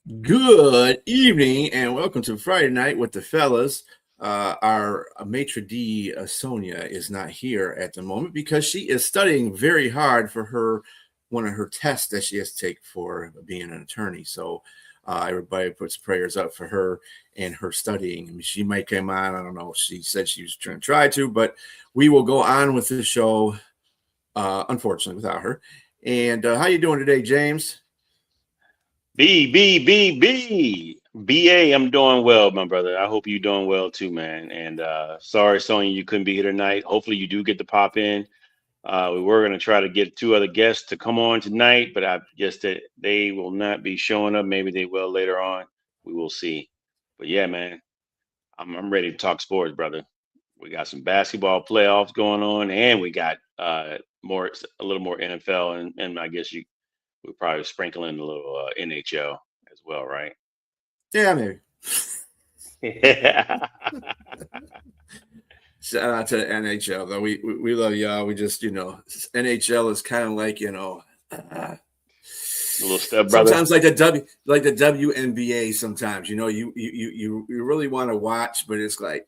Good evening and welcome to Friday Night with the Fellas. Our maitre d' Sonia is not here at the moment because she is studying very hard for one of her tests that she has to take for being an attorney. So everybody puts prayers up for her and her studying. I mean, she might come on. I don't know. She said she was going to try to, but we will go on with the show. Unfortunately, without her. And how you doing today, James? I'm doing well, my brother. I hope you're doing well too, man. And sorry, Sonya, you couldn't be here tonight. Hopefully, you do get to pop in. We were going to try to get two other guests to come on tonight, but I guess that they will not be showing up. Maybe they will later on. We will see. But yeah, man, I'm ready to talk sports, brother. We got some basketball playoffs going on, and we got a little more NFL, and I guess we're probably sprinkling a little NHL as well, right? Yeah, maybe. Yeah. Shout out to the NHL though. We love y'all. We just NHL is kind of like A little step brother. sometimes like the WNBA. Sometimes you really want to watch, but it's like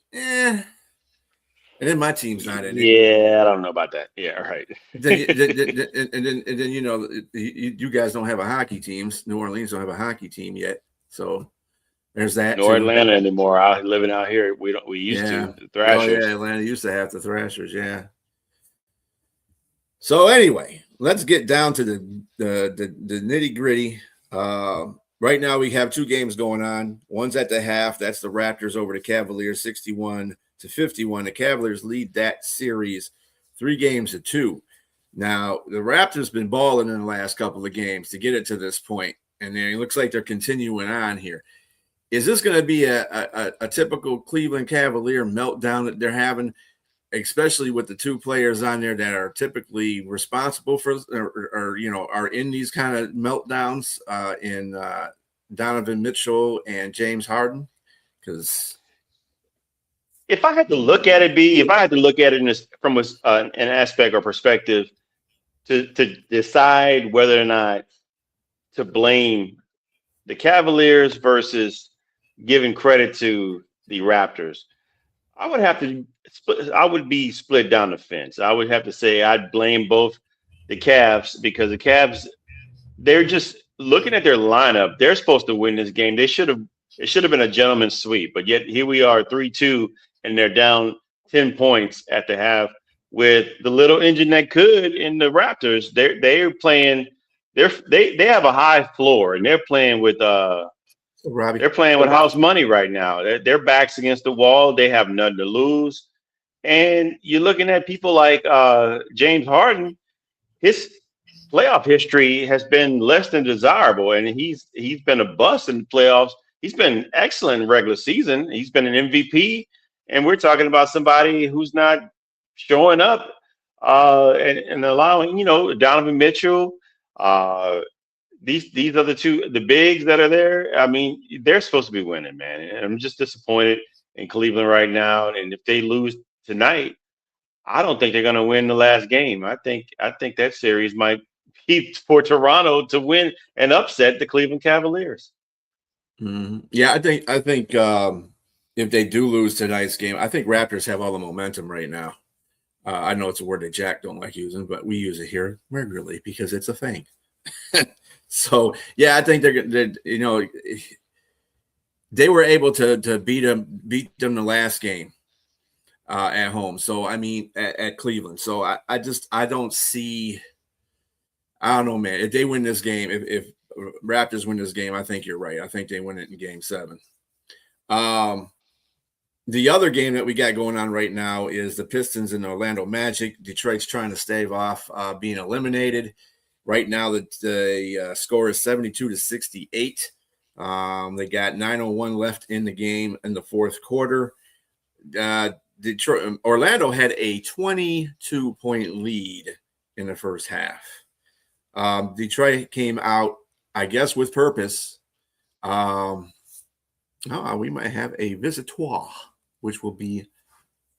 and then my team's not in it. Yeah, I don't know about that. Yeah, all right. And then you guys don't have a hockey team. New Orleans don't have a hockey team yet, so there's that Nor too. Atlanta anymore. I living out here. We used Yeah. to the Oh yeah, Thrashers. Atlanta used to have the Thrashers. Yeah. So anyway, let's get down to the nitty gritty. Right now we have two games going on. One's at the half. That's the Raptors over the Cavaliers, 61-51. The Cavaliers lead that series 3-2. Now the Raptors been balling in the last couple of games to get it to this point, and it looks like they're continuing on here. Is this going to be a typical Cleveland Cavalier meltdown that they're having? Especially with the two players on there that are typically responsible for or are in these kind of meltdowns in Donovan Mitchell and James Harden. Because If I had to look at it, B, if I had to look at it from an aspect or perspective to decide whether or not to blame the Cavaliers versus giving credit to the Raptors, I would have to I would be split down the fence. I would have to say I'd blame both the Cavs because the Cavs, they're just looking at their lineup. They're supposed to win this game. It should have been a gentleman's sweep, but yet here we are 3-2 and they're down 10 points at the half with the little engine that could in the Raptors. They're playing they have a high floor and Robbie, they're playing with house money right now. Their backs against the wall. They have nothing to lose. And you're looking at people like James Harden. His playoff history has been less than desirable, and he's been a bust in the playoffs. He's been excellent in regular season. He's been an MVP, and we're talking about somebody who's not showing up and allowing Donovan Mitchell. Uh, these other two, the bigs that are there, I mean, they're supposed to be winning, man. And I'm just disappointed in Cleveland right now. And if they lose tonight, I don't think they're going to win the last game. I think that series might be for Toronto to win and upset the Cleveland Cavaliers. Yeah, I think if they do lose tonight's game, I think Raptors have all the momentum right now. I know it's a word that Jack don't like using, but we use it here regularly because it's a thing. So yeah, I think they were able to beat them the last game at home. So I mean at Cleveland. So I don't see. I don't know, man. If they win this game, if Raptors win this game, I think you're right. I think they win it in Game 7. Um, the other game that we got going on right now is the Pistons and Orlando Magic. Detroit's trying to stave off being eliminated. Right now, the score is 72-68. They got 9:01 left in the game in the fourth quarter. Orlando had a 22-point lead in the first half. Detroit came out, I guess, with purpose. We might have a visitor, which will be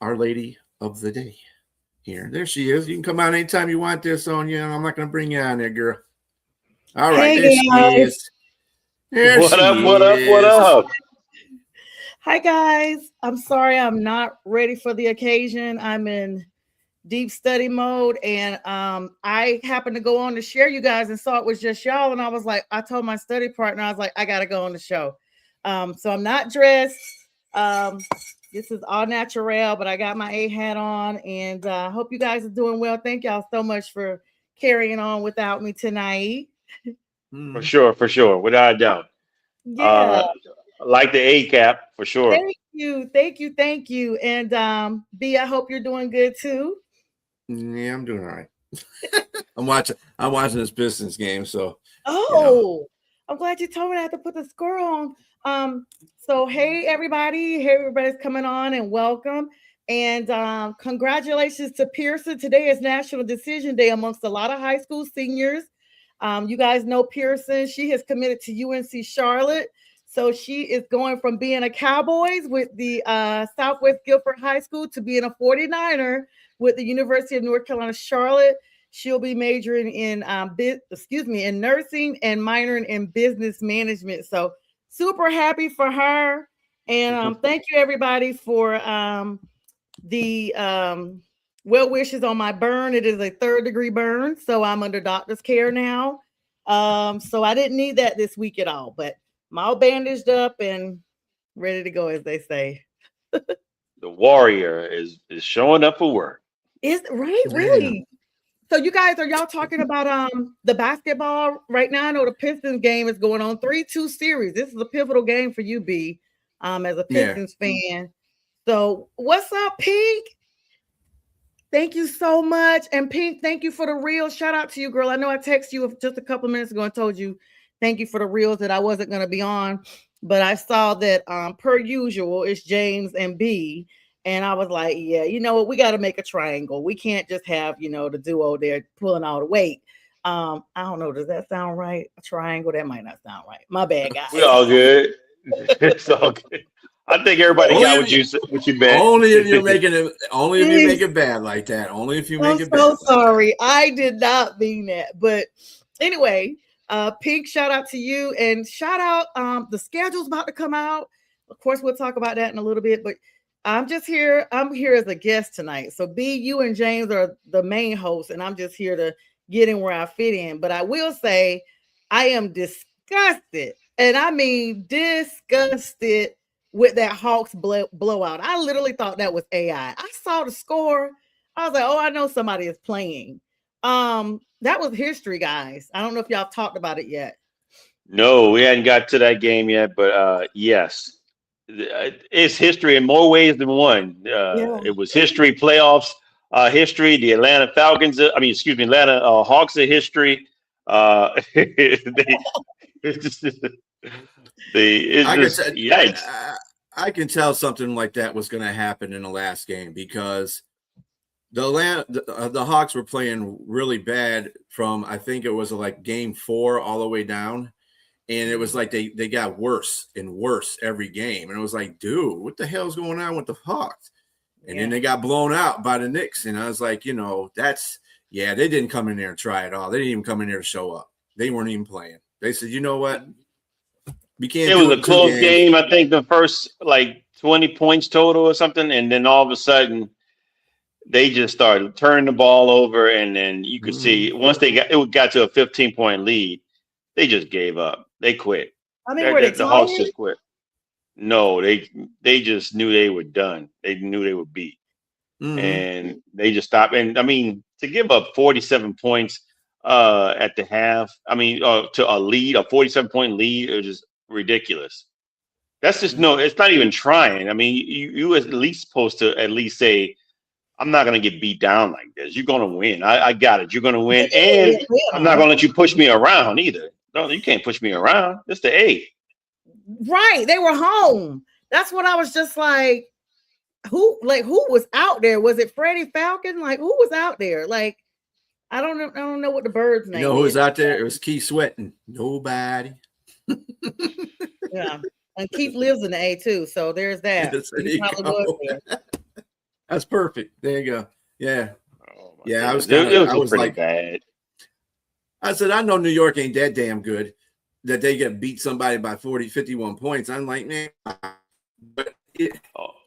Our Lady of the Day. Here, there she is. You can come on anytime you want there, Sonia. I'm not going to bring you on there, girl. All right, Hey there she guys, is. There What up? she What up? What is. up? Hi guys. I'm sorry I'm not ready for the occasion. I'm in deep study mode and I happened to go on to share you guys and saw it was just y'all and I was like, I told my study partner, I was like, I gotta go on the show. So I'm not dressed. Um, this is all natural, but I got my A hat on and I hope you guys are doing well. Thank y'all so much for carrying on without me tonight. For sure, without a doubt. Yeah. Uh, like the A cap for sure. Thank you. And B, I hope you're doing good too. Yeah, I'm doing all right. I'm watching this Pistons game, so Oh, I'm glad you told me I have to put the score on. So hey everybody, hey everybody's coming on and welcome. And congratulations to Pearson. Today is National Decision Day amongst a lot of high school seniors. You guys know Pearson. She has committed to UNC Charlotte. So she is going from being a Cowboys with the Southwest Guilford High School to being a 49er with the University of North Carolina Charlotte. She'll be majoring in in nursing and minoring in business management. So super happy for her. And thank you everybody for the well wishes on my burn. It is a 3rd-degree burn, so I'm under doctor's care now. So I didn't need that this week at all, but I'm all bandaged up and ready to go, as they say. The warrior is showing up for work. Is right, really? So you guys, are y'all talking about the basketball right now? I know the Pistons game is going on 3-2 series. This is a pivotal game for you, B, as a Pistons fan. So what's up, Pink? Thank you so much. And Pink, thank you for the reels. Shout out to you, girl. I know I texted you just a couple minutes ago and told you thank you for the reels that I wasn't going to be on. But I saw that per usual, it's James and B. And I was like, yeah, you know what? We got to make a triangle. We can't just have, the duo there pulling all the weight. I don't know. Does that sound right? A triangle? That might not sound right. My bad, guys. We all good. It's all good. I think everybody got what you meant. Only if you're making it. Only if you make it bad like that. Only if you make it bad. I'm so sorry. I did not mean that. But anyway, Pink, shout out to you and shout out. The schedule's about to come out. Of course, we'll talk about that in a little bit. But I'm just here. I'm here as a guest tonight. So B, you and James are the main hosts, and I'm just here to get in where I fit in. But I will say, I am disgusted, and I mean disgusted with that Hawks blowout. I literally thought that was AI. I saw the score. I was like, oh, I know somebody is playing. That was history, guys. I don't know if y'all talked about it yet. No, we hadn't got to that game yet, but yes, it's history in more ways than one. It was history, playoffs history. The Atlanta Falcons, Atlanta Hawks are history. Yikes. I can tell something like that was going to happen in the last game because the Hawks were playing really bad from, I think it was like game 4 all the way down. And it was like they got worse and worse every game. And it was like, dude, what the hell's going on with the Hawks? And then they got blown out by the Knicks. And I was like, they didn't come in there and try it all. They didn't even come in there to show up. They weren't even playing. They said, you know what? We can't. It was a close game. I think the first 20 points total or something. And then all of a sudden, they just started turning the ball over. And then you could see once it got to a 15-point lead, they just gave up. They quit. I mean, the Hawks just quit. No, they just knew they were done. They knew they were beat. And they just stopped. And I mean, to give up 47 points at the half, to a lead, a 47-point lead, it was just ridiculous. That's just it's not even trying. I mean, you at least supposed to at least say, I'm not going to get beat down like this. You're going to win. I got it. You're going to win. And I'm not going to let you push me around either. No, you can't push me around. It's the A. Right. They were home. That's what I was just like, who was out there? Was it Freddie Falcon? Like, who was out there? Like, I don't know what the bird's name is. You know who was out there? It was Keith Sweating. Nobody. Yeah. And Keith lives in the A too. So there's that. That's perfect. There you go. Yeah. Oh yeah, it was pretty bad. I said, I know New York ain't that damn good, that they get beat somebody by 51 points. I'm like, man, but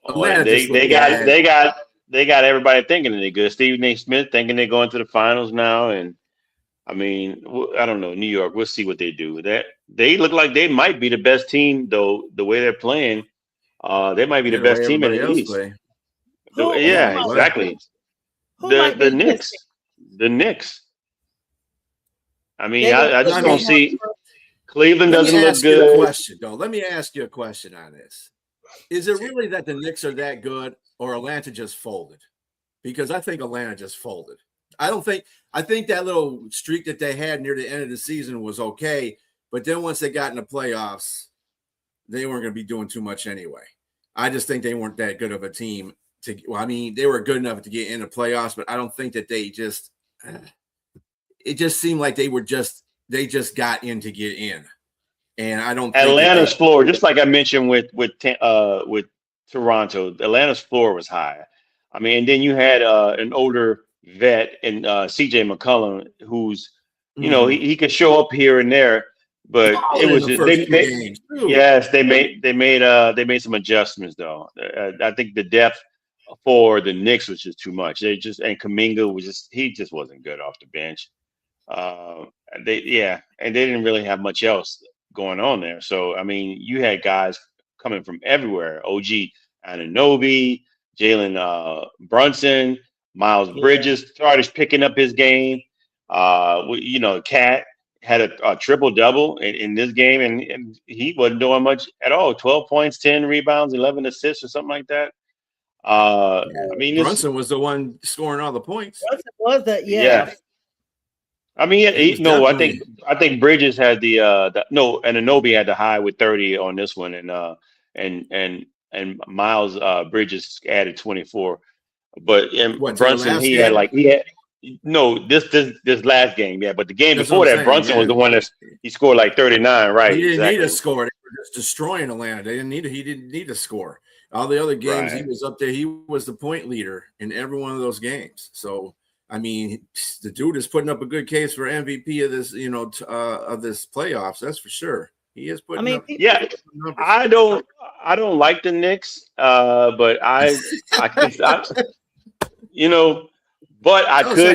Atlanta just looked bad. They got everybody thinking they're good. Stephen A. Smith thinking they're going to the finals now, and I mean, I don't know. New York, we'll see what they do. That they look like they might be the best team, though. The way they're playing, they might be the The way best team in everybody the else East. play. Yeah, exactly. The Knicks. I mean, I just don't see Cleveland doesn't look good. Let me ask you a question on this. Is it really that the Knicks are that good, or Atlanta just folded? Because I think Atlanta just folded. I think that little streak that they had near the end of the season was okay, but then once they got in the playoffs, they weren't going to be doing too much anyway. I just think they weren't that good of a team. They were good enough to get in the playoffs, but I don't think that they just. It just seemed like they just got in to get in, and I don't. Atlanta's floor, just like I mentioned with Toronto, Atlanta's floor was high. I mean, and then you had an older vet in C.J. McCollum, who's he could show up here and there, but it was they made some adjustments though. I think the depth for the Knicks was just too much. And Kuminga he just wasn't good off the bench. And they didn't really have much else going on there. So I mean, you had guys coming from everywhere. OG Anunoby, Jalen Brunson, Miles Bridges started picking up his game. Cat had a triple-double in this game, and he wasn't doing much at all. 12 points, 10 rebounds, 11 assists, or something like that. I mean, Brunson was the one scoring all the points. Brunson was that, I mean, I think Bridges had Anunoby had the high with 30 on this one, and Miles Bridges added 24. But Brunson, this last game, but the game before that, Brunson was the one he scored like 39, right? He didn't need to score. They were just destroying Atlanta. He didn't need to score. All the other games, He was up there. He was the point leader in every one of those games. So, I mean, the dude is putting up a good case for MVP of this, of this playoffs. That's for sure. He is putting up. Yeah, I don't like the Knicks, but I could see.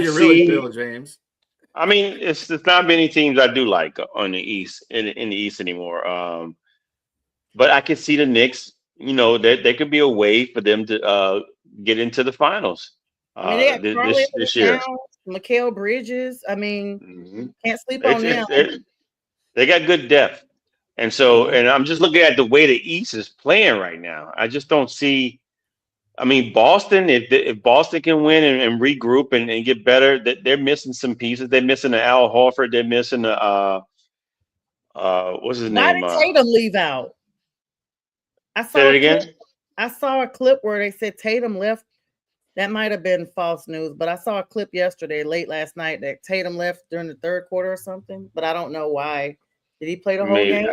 Really feel, James. I mean, it's not many teams I do like on the East in the East anymore. But I could see the Knicks. That there could be a way for them to get into the finals. They got this year. Mikal Bridges. I mean, can't sleep on them. They got good depth. And so, and I'm just looking at the way the East is playing right now. I just don't see. I mean, Boston. If Boston can win and regroup and get better, they're missing some pieces. They're missing the Al Horford. They're missing the what's his name? Why did Tatum leave out? Say it again. I saw a clip where they said Tatum left. That might have been false news, but I saw a clip yesterday, late last night, that Tatum left during the third quarter or something. But I don't know why. Did he play the whole game?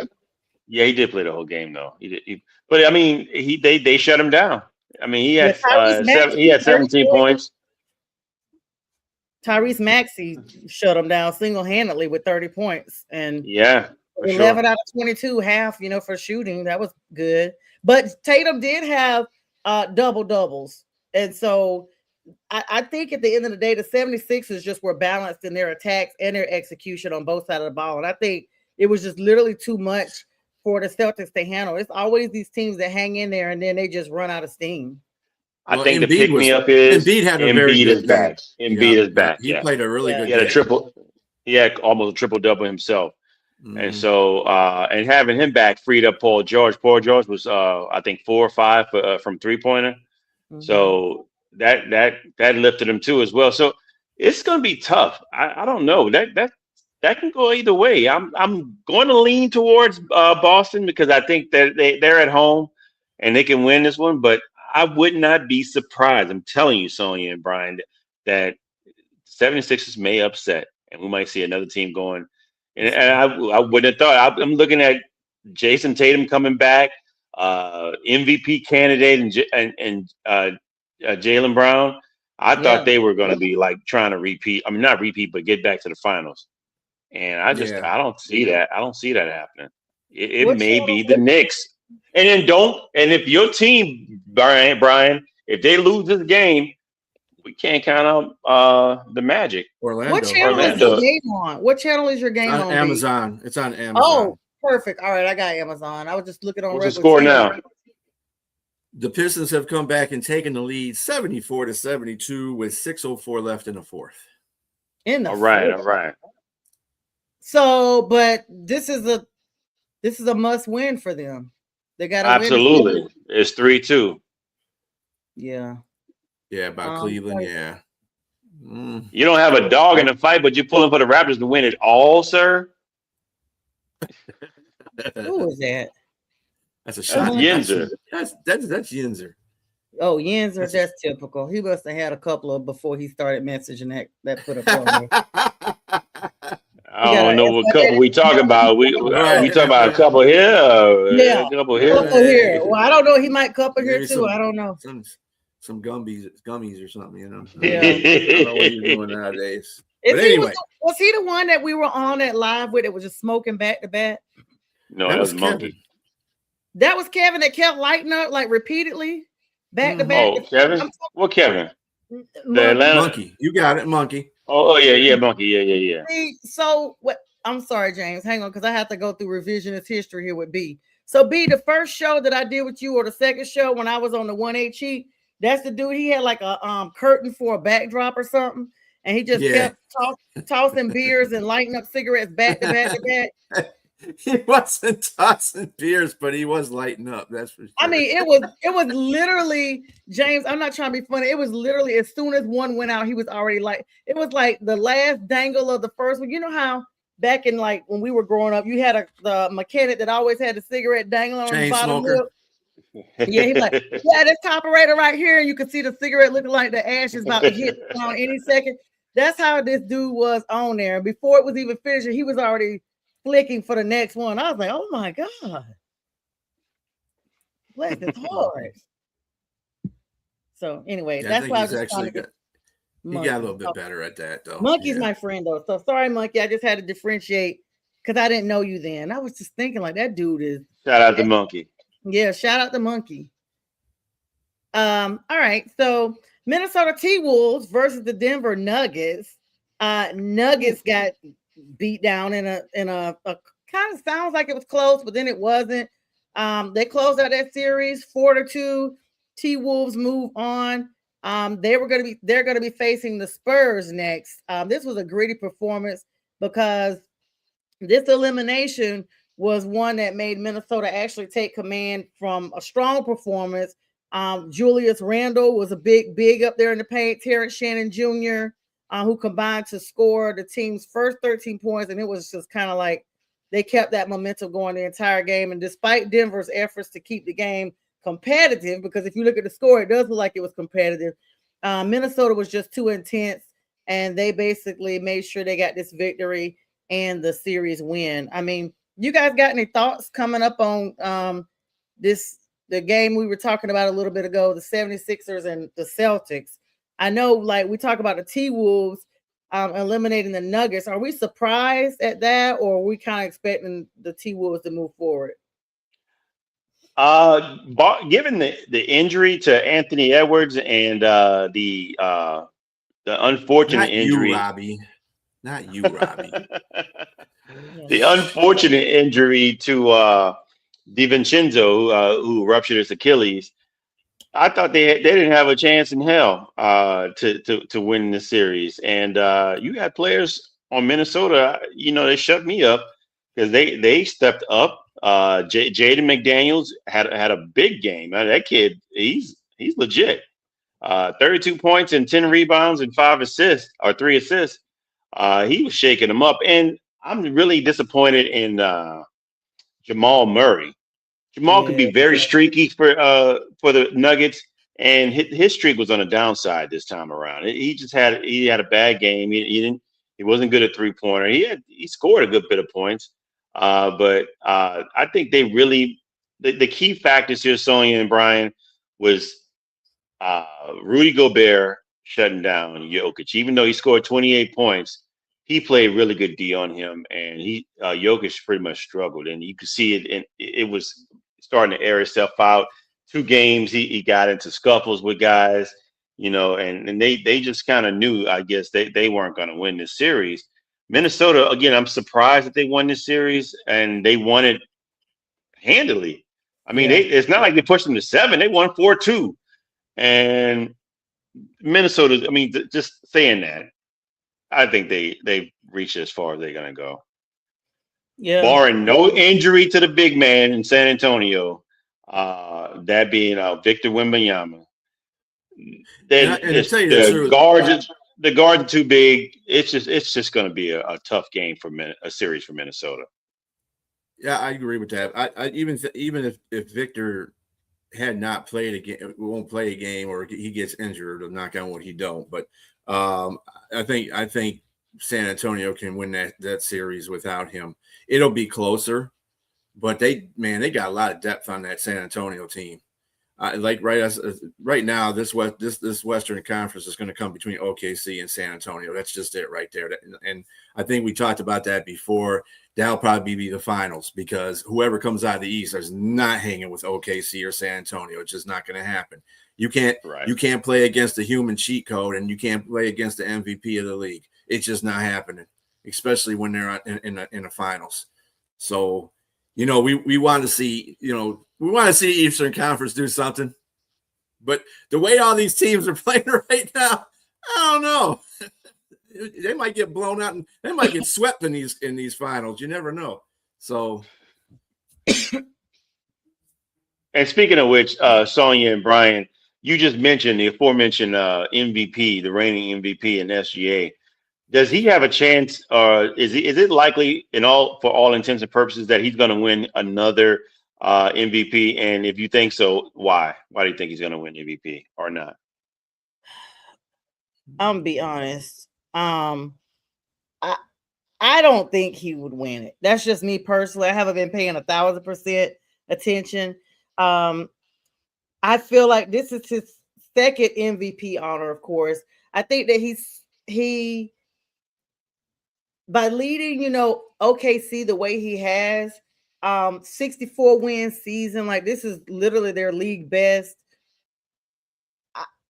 Yeah, he did play the whole game though. He did. But I mean, they shut him down. I mean, he had 17 points. Tyrese Maxey shut him down single-handedly with 30 points, and 11 out of 22 half. For shooting, that was good. But Tatum did have double doubles, and so I think at the end of the day, the 76ers just were balanced in their attacks and their execution on both sides of the ball, and I think it was just literally too much for the Celtics to handle. It's always these teams that hang in there and then they just run out of steam. I think the pick me up is Embiid is back. Embiid is back. He played a really good game. He had almost a triple double himself. Mm-hmm. And so and having him back freed up Paul George. Paul George was I think 4 or 5 from 3-pointer. Mm-hmm. So that lifted him too as well. So it's gonna be tough. I don't know. That can go either way. I'm going to lean towards Boston because I think that they're at home and they can win this one. But I would not be surprised. I'm telling you, Sonia and Brian, that 76ers may upset and we might see another team going. And I wouldn't have thought. I'm looking at Jason Tatum coming back, MVP candidate, and Jaylen Brown. I thought they were going to be like trying to repeat. I mean, not repeat, but get back to the finals. And I Yeah. don't see that. I don't see that happening. It What may channel? be the Knicks. And then and if your team, Brian, if they lose this game, we can't count out the Magic. What Orlando. channel is your Orlando. game on? What channel is your It's game on on? B? Amazon. It's on Amazon. Oh, perfect. All right, I got Amazon. I was just looking on What's the regular score TV. now? The Pistons have come back and taken the lead 74-72 with 6:04 left in the fourth. In the All right, fourth. all right. So, but this is a must win for them. They got to win. Absolutely. It's 3-2. Yeah. Yeah, by Cleveland. Yeah. You don't have a dog in the fight, but you're pulling for the Raptors to win it all, sir. Who is that? That's a shot. Yinzer. That's Yinzer. Oh, Yinzer, that's typical. He must have had a couple of before he started messaging that put up on there. I don't know what couple we talking about. We talking about a couple here. Yeah, a couple here. Couple here. Well, I don't know. He might couple here too. I don't know. Some gummies or something. You know. Yeah. I don't know what he's doing nowadays. But anyway, was he the one that we were on that live with? It was just smoking back to back. No, that was Monkey. That was Kevin that kept lighting up like repeatedly back to back. Oh, Kevin? What Kevin? The Atlanta Monkey. You got it, Monkey. Oh yeah, Monkey. Yeah. See, so what? I'm sorry, James. Hang on, because I have to go through revisionist history here with B. So B, the first show that I did with you, or the second show when I was on the 1-8 cheat, that's the dude. He had like a curtain for a backdrop or something, and he just kept tossing beers and lighting up cigarettes back to back to back. He wasn't tossing beers, but he was lighting up. That's for sure. I mean, it was literally, James, I'm not trying to be funny. It was literally as soon as one went out, he was already like, it was like the last dangle of the first one. You know how back in like when we were growing up, you had the mechanic that always had the cigarette dangling on the bottom lip. Yeah, he's like, yeah, this operator right here. You could see the cigarette looking like the ash is about to hit on any second. That's how this dude was on there. Before it was even finished, he was already flicking for the next one. I was like, oh my God. Bless his heart. So anyway, that's why I was just trying to get he got a little bit better at that though. Monkey's my friend though. So sorry, Monkey. I just had to differentiate because I didn't know you then. I was just thinking like that dude is. Shout out to Monkey. Yeah, shout out to Monkey. All right. So Minnesota T-Wolves versus the Denver Nuggets. Nuggets got beat down in a kind of sounds like it was close, but then it wasn't. They closed out that series 4-2. T-Wolves move on. They're gonna be facing the Spurs next. This was a gritty performance because this elimination was one that made Minnesota actually take command from a strong performance. Julius Randle was a big up there in the paint. Terrence Shannon Jr., who combined to score the team's first 13 points, and it was just kind of like they kept that momentum going the entire game. And despite Denver's efforts to keep the game competitive, because if you look at the score, it does look like it was competitive. Minnesota was just too intense, and they basically made sure they got this victory and the series win. I mean, you guys got any thoughts coming up on the game we were talking about a little bit ago, the 76ers and the Celtics? I know, like, we talk about the T-Wolves eliminating the Nuggets. Are we surprised at that, or are we kind of expecting the T-Wolves to move forward? Given the injury to Anthony Edwards and the unfortunate injury, not you, Robbie. The unfortunate injury to DiVincenzo, who ruptured his Achilles. I thought they didn't have a chance in hell to win the series. And you had players on Minnesota, they shut me up because they stepped up. Jaden McDaniels had a big game. That kid, he's legit. 32 points and 10 rebounds and 3 assists. He was shaking them up. And I'm really disappointed in Jamal Murray. Jamal could be very streaky for the Nuggets, and his streak was on the downside this time around. He had a bad game. He wasn't good at 3-pointer. He scored a good bit of points, but I think they really the key factors here, Sonia and Brian, was Rudy Gobert shutting down Jokic. Even though he scored 28 points, he played really good D on him, and Jokic pretty much struggled, and you could see it, and it was starting to air itself out. 2 games, he got into scuffles with guys, and they just kind of knew, I guess, they weren't going to win this series. Minnesota, again, I'm surprised that they won this series, and they won it handily. I mean, it's not like they pushed them to 7; they won 4-2, and Minnesota. I mean, just saying that, I think they've reached as far as they're gonna go. Yeah. Barring no injury to the big man in San Antonio, that being Victor Wembanyama. Then And to tell you the truth, the guards are too big. It's just going to be a tough game for a series for Minnesota. Yeah, I agree with that. I even if Victor had not played a game, won't play a game, or he gets injured, or knock on wood, he don't. But I think San Antonio can win that series without him. It'll be closer, but they got a lot of depth on that San Antonio team. Right now, this Western Conference is going to come between OKC and San Antonio. That's just it right there. And I think we talked about that before. That'll probably be the finals, because whoever comes out of the East is not hanging with OKC or San Antonio. It's just not going to happen. You can't play against the human cheat code, and you can't play against the MVP of the league. It's just not happening, especially when they're in the finals. So, we want to see, we want to see Eastern Conference do something. But the way all these teams are playing right now, I don't know. They might get blown out, and they might get swept in these finals. You never know. So, and speaking of which, Sonia and Brian, you just mentioned the aforementioned MVP, the reigning MVP in SGA. Does he have a chance, or is it likely, for all intents and purposes, that he's going to win another MVP? And if you think so, why? Why do you think he's going to win MVP or not? I'm gonna be honest. I don't think he would win it. That's just me personally. I haven't been paying 1,000% attention. I feel like this is his second MVP honor, of course. I think that he by leading, OKC the way he has, 64 win season, like this is literally their league best.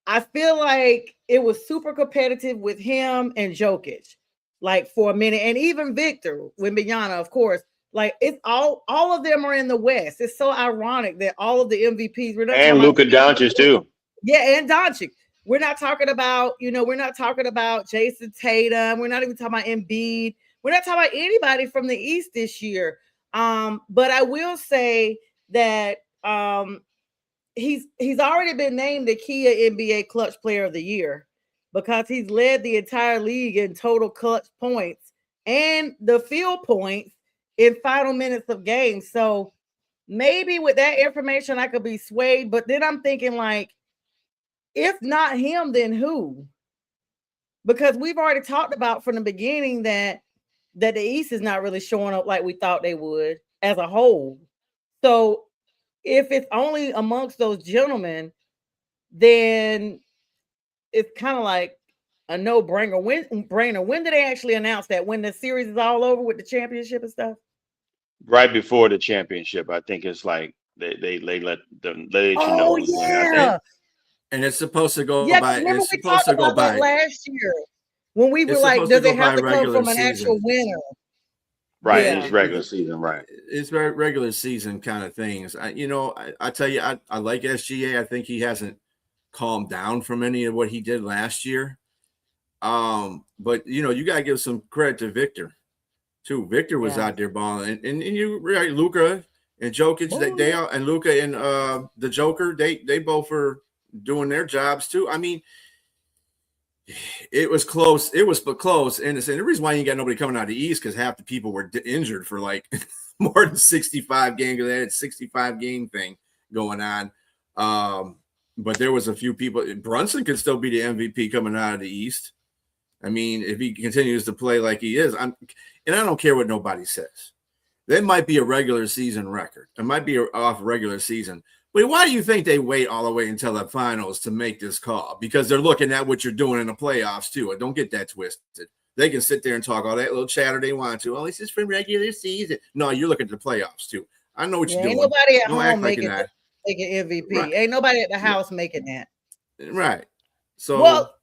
I feel like it was super competitive with him and Jokic, like for a minute, and even Victor Wembanyama, of course. Like it's all of them are in the West. It's so ironic that all of the MVPs and Luka Doncic too. Yeah, and Doncic. We're not talking about, Jason Tatum. We're not even talking about Embiid. We're not talking about anybody from the East this year. But I will say that he's already been named the Kia NBA Clutch Player of the Year, because he's led the entire league in total clutch points and the field points in final minutes of games. So maybe with that information, I could be swayed. But then I'm thinking, like, if not him, then who? Because we've already talked about from the beginning that the East is not really showing up like we thought they would as a whole. So if it's only amongst those gentlemen, then it's kind of like a no-brainer. When do they actually announce that? When the series is all over with the championship and stuff? Right before the championship. I think it's like they let you know. Oh, yeah. And it's supposed to go by. Remember It's we supposed talked to go about that by last year when we were It's like, supposed to does go it have by to come regular from an actual season. winner? Right, Yeah. it's regular season, right? It's very regular season kind of things. I tell you, I like SGA. I think he hasn't calmed down from any of what he did last year. But you gotta give some credit to Victor too. Victor was out there balling, and you right, Luka and Jokic, they all, and Luka and the Joker, they both were doing their jobs too. I mean, it was close. It was close, and the reason why you got nobody coming out of the East, because half the people were injured for like more than 65 games. They had a 65 game thing going on. But there was a few people. Brunson could still be the MVP coming out of the East. I mean, if he continues to play like he is, and I don't care what nobody says. That might be a regular season record. It might be off regular season. But why do you think they wait all the way until the finals to make this call? Because they're looking at what you're doing in the playoffs too. Don't get that twisted. They can sit there and talk all that little chatter they want to. Oh, this is for regular season. No, you're looking at the playoffs too. I know what you're doing. Ain't nobody at Don't home like making MVP. Right. Ain't nobody at the house making that. Right. So, well,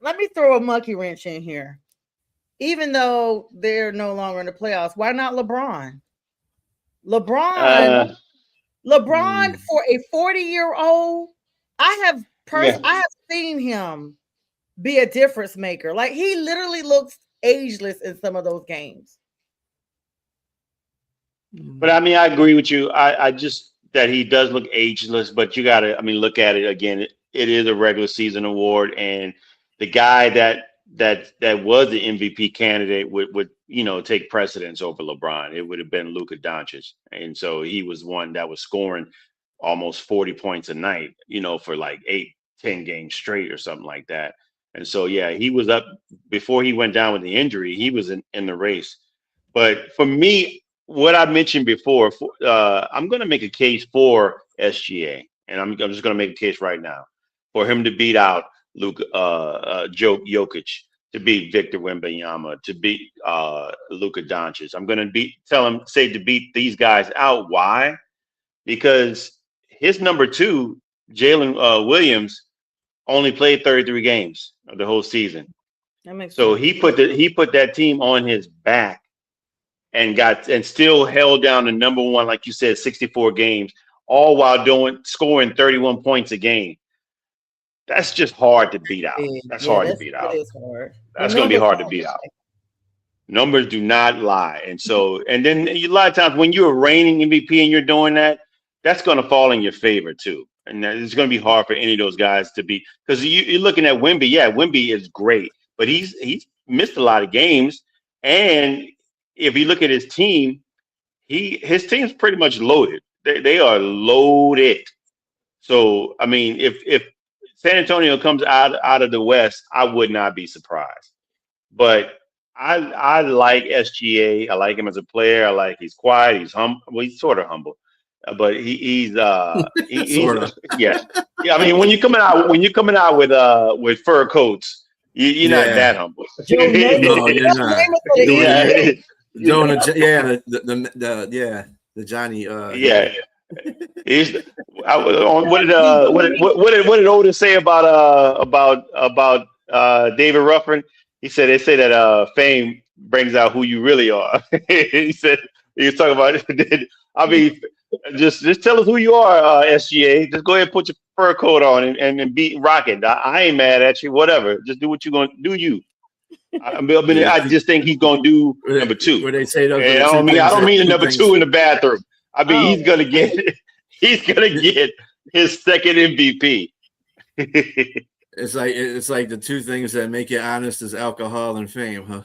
let me throw a monkey wrench in here. Even though they're no longer in the playoffs, why not LeBron? LeBron for a 40-year-old, I have seen him be a difference maker. Like, he literally looks ageless in some of those games. But I mean, I agree with you. I just that he does look ageless, but you got to, I mean, look at it again. It is a regular season award, and the guy that was the MVP candidate would take precedence over LeBron. It would have been Luka Doncic, and so he was one that was scoring almost 40 points a night, for like 8-10 games straight or something like that. And so yeah, he was up before he went down with the injury. He was in the race, but for me, what I mentioned before, I'm going to make a case for SGA, and I'm just going to make a case right now for him to beat out Jokic, to beat Victor Wembanyama, to beat Luka Doncic. I'm going to say to beat these guys out. Why? Because his number 2, Jalen Williams, only played 33 games of the whole season. That makes so sense. he put that team on his back and still held down the number 1, like you said, 64 games, all while scoring 31 points a game. That's just hard to beat out. That's hard to beat out. Hard. That's going to be hard to beat out. Numbers do not lie. And so, and then a lot of times when you're reigning MVP and you're doing that, that's going to fall in your favor too. And it's going to be hard for any of those guys to be, because you're looking at Wemby. Yeah, Wemby is great, but he's missed a lot of games. And if you look at his team, his team's pretty much loaded. They are loaded. So, I mean, if San Antonio comes out of the West, I would not be surprised. But I like SGA. I like him as a player. I like he's quiet. He's humble. Well, he's sort of humble, but he's sort of. Yeah. I mean, when you're coming out with fur coats, you're not that humble. No, you're not. The Johnny. Yeah. What did Otis say about David Ruffin? He said they say that fame brings out who you really are. He said he was talking about. I mean, just tell us who you are, SGA. Just go ahead and put your fur coat on and be rocking. I ain't mad at you. Whatever. Just do what you're gonna do. You. I just think he's gonna do number 2. Where they say I don't mean the number 2 in the bathroom. I mean he's gonna get his second MVP. It's like the 2 things that make you honest is alcohol and fame, huh?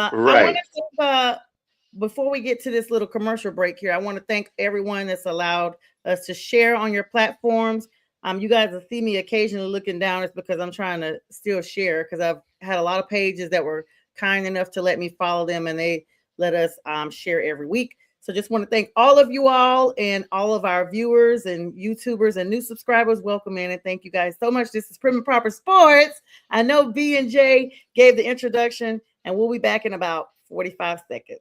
Right. Before we get to this little commercial break here, I want to thank everyone that's allowed us to share on your platforms. You guys will see me occasionally looking down. It's because I'm trying to still share, because I've had a lot of pages that were kind enough to let me follow them, and they let us share every week. So just want to thank all of you all and all of our viewers and YouTubers and new subscribers. Welcome in, and thank you guys so much. This is Prim and Proper Sports. I know B and J gave the introduction, and we'll be back in about 45 seconds.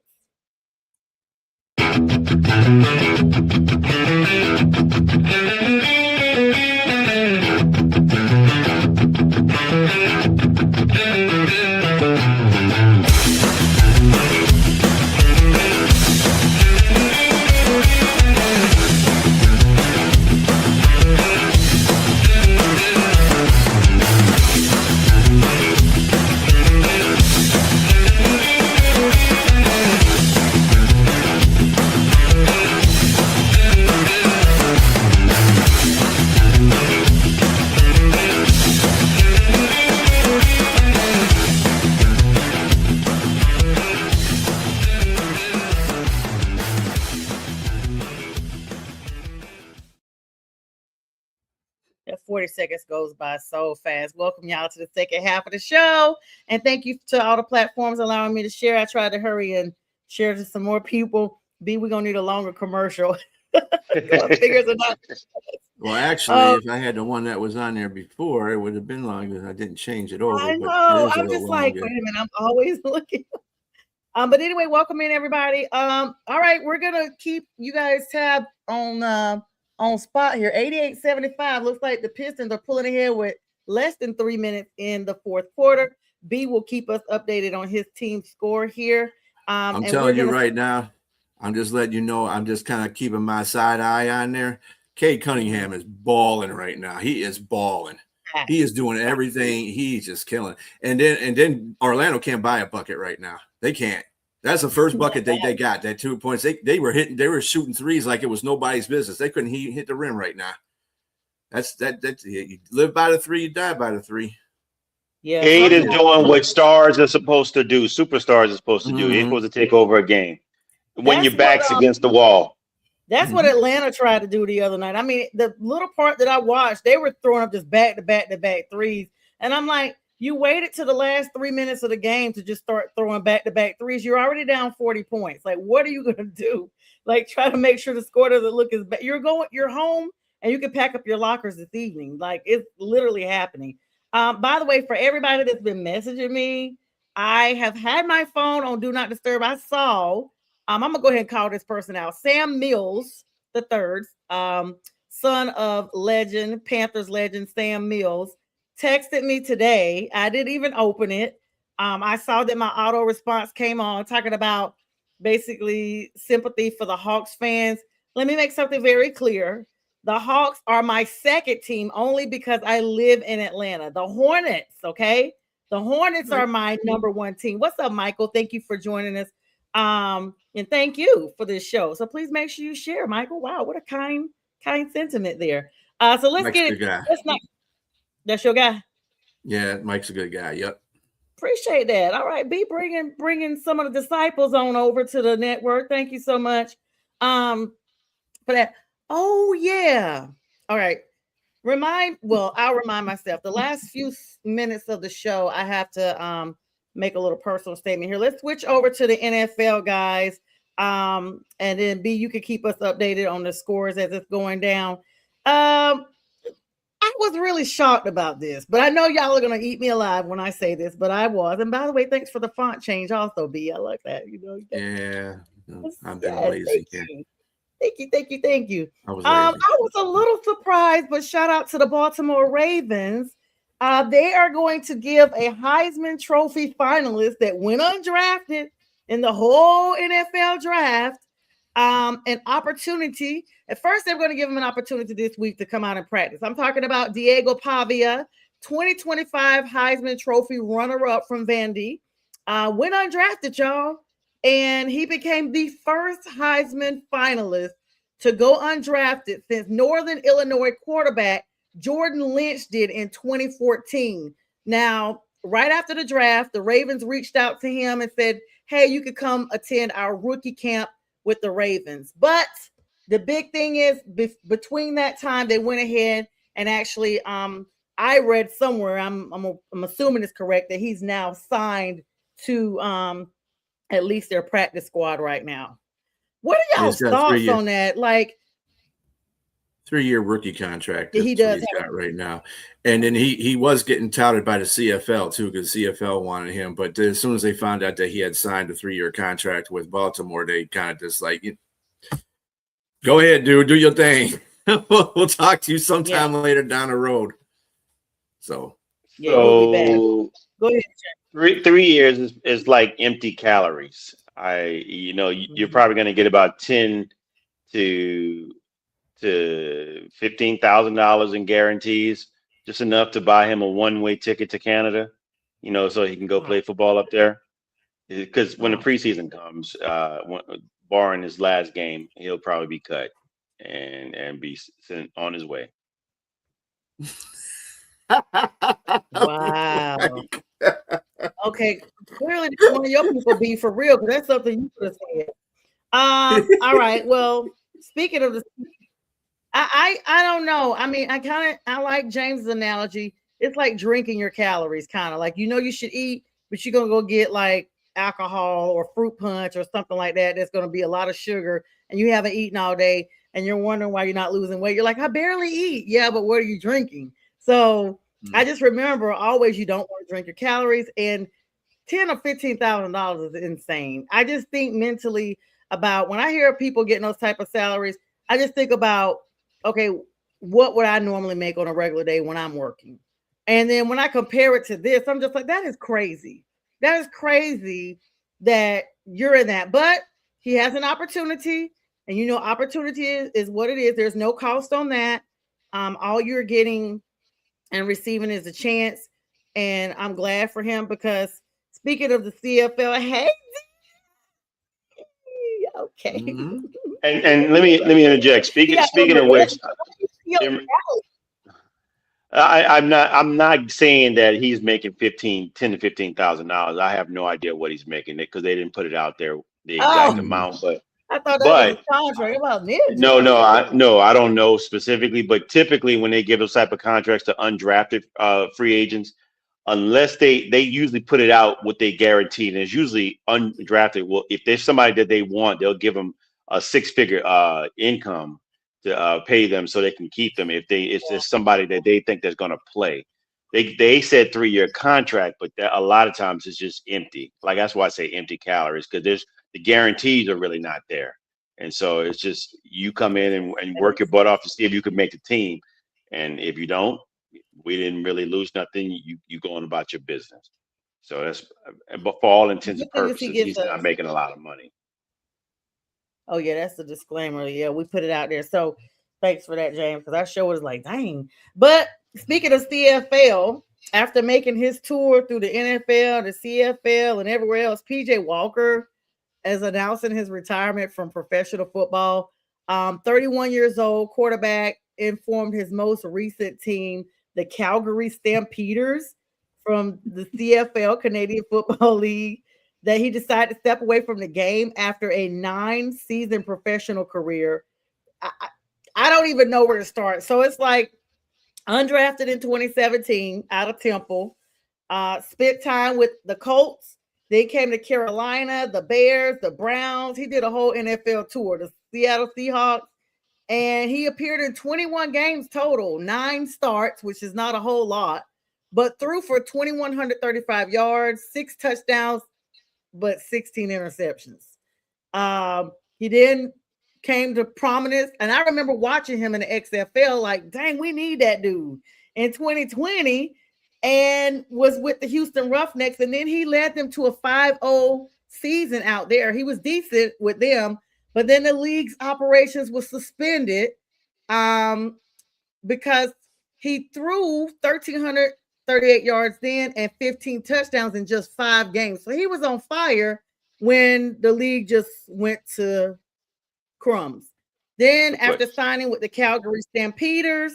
That 40 seconds goes by so fast. Welcome y'all to the second half of the show. And thank you to all the platforms allowing me to share. I tried to hurry and share to some more people. B, we're going to need a longer commercial. Figures are not. Well, actually, if I had the one that was on there before, it would have been longer. I didn't change it over, I but it know. is a I'm little just like, longer. wait a minute. I'm always looking. But anyway, welcome in everybody. All right, we're gonna keep you guys tab on spot here. 88-75. Looks like the Pistons are pulling ahead with less than 3 minutes in the fourth quarter. B will keep us updated on his team score here. I'm And we're telling you gonna right now, I'm just letting you know, I'm just kind of keeping my side eye on there. Cade Cunningham is balling right now. He is balling. He is doing everything. He's just killing. And then Orlando can't buy a bucket right now. They can't. That's the first bucket they got. That 2 points. They were shooting threes like it was nobody's business. They couldn't hit the rim right now. That's you live by the three, you die by the three. Yeah, Cade is doing what stars are supposed to do. Superstars are supposed to do. They're supposed to take over a game when your back's against the wall. That's what Atlanta tried to do the other night. I mean, the little part that I watched, they were throwing up just back to back threes. And I'm like, you waited to the last 3 minutes of the game to just start throwing back to back threes. You're already down 40 points. Like, what are you going to do? Like, try to make sure the score doesn't look as bad. You're home and you can pack up your lockers this evening. Like, it's literally happening. By the way, for everybody that's been messaging me, I have had my phone on Do Not Disturb. I saw I'm gonna go ahead and call this person out. Sam Mills the third, son of legend, Panthers legend Sam Mills, texted me today. I didn't even open it. I saw that my auto response came on talking about basically sympathy for the Hawks fans. Let me make something very clear. The Hawks are my second team only because I live in Atlanta. The Hornets, okay? The Hornets are my number one team. What's up, Michael? Thank you for joining us. And thank you for this show. So please make sure you share, Michael. Wow, what a kind sentiment there. So let's Mike's get it. Let's not. That's your guy. Yeah, Mike's a good guy. Yep. Appreciate that. All right, be bringing some of the disciples on over to the network. Thank you so much. For that. Oh yeah. All right. I'll remind myself. The last few minutes of the show, I have to make a little personal statement here. Let's switch over to the NFL, guys. And then B, you can keep us updated on the scores as it's going down. I was really shocked about this, but I know y'all are gonna eat me alive when I say this, but I was. And by the way, thanks for the font change, also, B. I like that. Yeah, I've been lazy here. Thank you. I was a little surprised, but shout out to the Baltimore Ravens. They are going to give a Heisman Trophy finalist that went undrafted in the whole NFL draft an opportunity. At first, they were going to give him an opportunity this week to come out and practice. I'm talking about Diego Pavia, 2025 Heisman Trophy runner-up from Vandy. Went undrafted, y'all. And he became the first Heisman finalist to go undrafted since Northern Illinois quarterback Jordan Lynch did in 2014. Now, right after the draft, the Ravens reached out to him and said, hey, you could come attend our rookie camp with the Ravens. But the big thing is between that time, they went ahead and actually, I read somewhere, I'm assuming it's correct, that he's now signed to at least their practice squad right now. What are y'all's thoughts on that? Like 3-year rookie contract. He does he's got right now. And then he was getting touted by the CFL too, because CFL wanted him. But as soon as they found out that he had signed a 3-year contract with Baltimore, they kind of just like, go ahead, dude, do your thing. We'll talk to you sometime later down the road. So he'll be back. Go ahead, Jeff. 3 years is like empty calories. You're probably going to get about $10,000 to $15,000 in guarantees, just enough to buy him a one-way ticket to Canada, so he can go play football up there. Because when the preseason comes, barring his last game, he'll probably be cut and be sent on his way. Wow. Okay, clearly one of your people be for real, because that's something you could have said. All right. Well, speaking of the, I don't know. I mean, I like James's analogy. It's like drinking your calories, kind of like you should eat, but you're gonna go get like alcohol or fruit punch or something like that. That's gonna be a lot of sugar, and you haven't eaten all day, and you're wondering why you're not losing weight. You're like, I barely eat. Yeah, but what are you drinking? So I just remember always you don't want to drink your calories, and $10,000 or $15,000 is insane. I just think mentally about when I hear people getting those type of salaries, I just think about, okay, what would I normally make on a regular day when I'm working? And then when I compare it to this, I'm just like, that is crazy. That is crazy that you're in that. But he has an opportunity, and opportunity is what it is. There's no cost on that. All you're getting and receiving is a chance. And I'm glad for him because speaking of the CFL, hey, okay. Mm-hmm. And let me interject. Speaking of which, I'm not saying that he's making $10,000 to $15,000. I have no idea what he's making because they didn't put it out there the exact amount. But I thought that was a contract about no, I don't know specifically. But typically, when they give those type of contracts to undrafted free agents, unless they usually put it out what they guaranteed, and it's usually undrafted. Well, if there's somebody that they want, they'll give them a six-figure income to pay them so they can keep them if there's somebody that they think that's going to play. They said 3-year contract, but a lot of times it's just empty. Like that's why I say empty calories, because the guarantees are really not there. And so it's just you come in and work your butt off to see if you can make the team. And if you don't, we didn't really lose nothing. You going about your business. So that's, but for all intents and purposes, he's not making a lot of money. Oh yeah, that's the disclaimer. Yeah, we put it out there. So thanks for that, James, because our show was like, dang. But speaking of CFL, after making his tour through the NFL, the CFL, and everywhere else, PJ Walker is announcing his retirement from professional football. 31 years old, quarterback, informed his most recent team, the Calgary Stampeders from the CFL, Canadian Football League, that he decided to step away from the game after a 9-season professional career. I don't even know where to start. So it's like undrafted in 2017 out of Temple, spent time with the Colts. They came to Carolina, the Bears, the Browns. He did a whole NFL tour, the Seattle Seahawks. And he appeared in 21 games total, 9 starts, which is not a whole lot, but threw for 2,135 yards, 6 touchdowns, but 16 interceptions. He then came to prominence, and I remember watching him in the XFL like, dang, we need that dude in 2020, and was with the Houston Roughnecks, and then he led them to a 5-0 season out there. He was decent with them, but then the league's operations was suspended because he threw 1,338 yards then and 15 touchdowns in just 5 games. So he was on fire when the league just went to crumbs. Then after signing with the Calgary Stampeders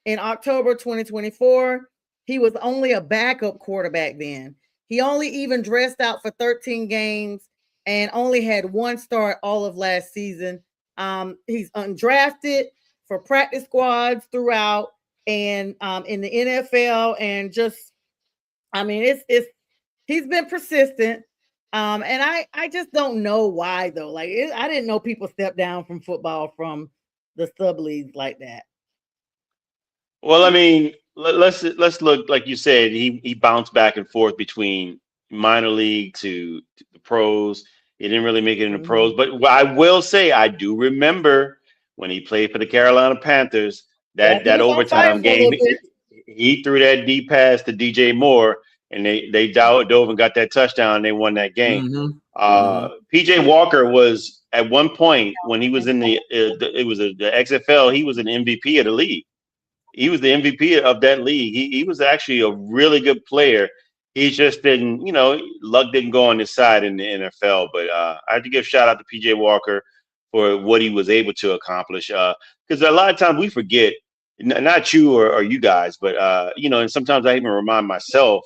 in October 2024, he was only a backup quarterback then. He only even dressed out for 13 games and only had 1 start all of last season. He's undrafted for practice squads throughout and in the NFL, and just, I mean, it's he's been persistent. And I just don't know why though. Like I didn't know people step down from football from the sub leagues like that. Well, I mean, let's look, like you said, he bounced back and forth between minor league to the pros. He didn't really make it in the pros, but I will say I do remember when he played for the Carolina Panthers, that overtime game, he threw that deep pass to DJ Moore, and they dove and got that touchdown, and they won that game. PJ Walker was at one point when he was in the XFL, he was an MVP of the league. He was the MVP of that league. He was actually a really good player. He just didn't, luck didn't go on his side in the NFL. But I have to give a shout out to PJ Walker for what he was able to accomplish. Because a lot of times we forget, not you or you guys, but and sometimes I even remind myself,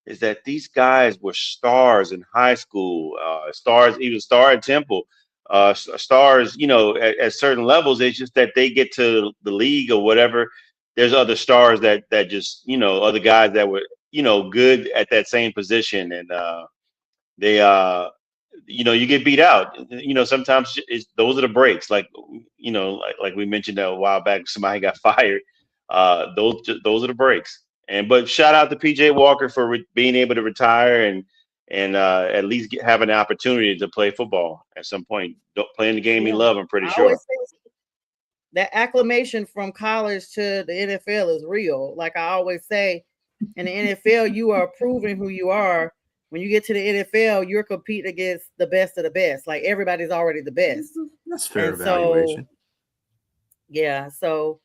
is that these guys were stars in high school, stars, even star at Temple, stars, at certain levels. It's just that they get to the league or whatever. There's other stars that just, other guys that were, good at that same position. And you get beat out. Sometimes those are the breaks. Like, like we mentioned a while back, somebody got fired. Those are the breaks. But shout out to PJ Walker for being able to retire and at least have an opportunity to play football at some point. Playing the game he loved, I'm pretty I sure. always say that acclamation from college to the NFL is real. Like I always say, in the NFL, you are proving who you are. When you get to the NFL, you're competing against the best of the best. Like everybody's already the best. That's fair And evaluation. So,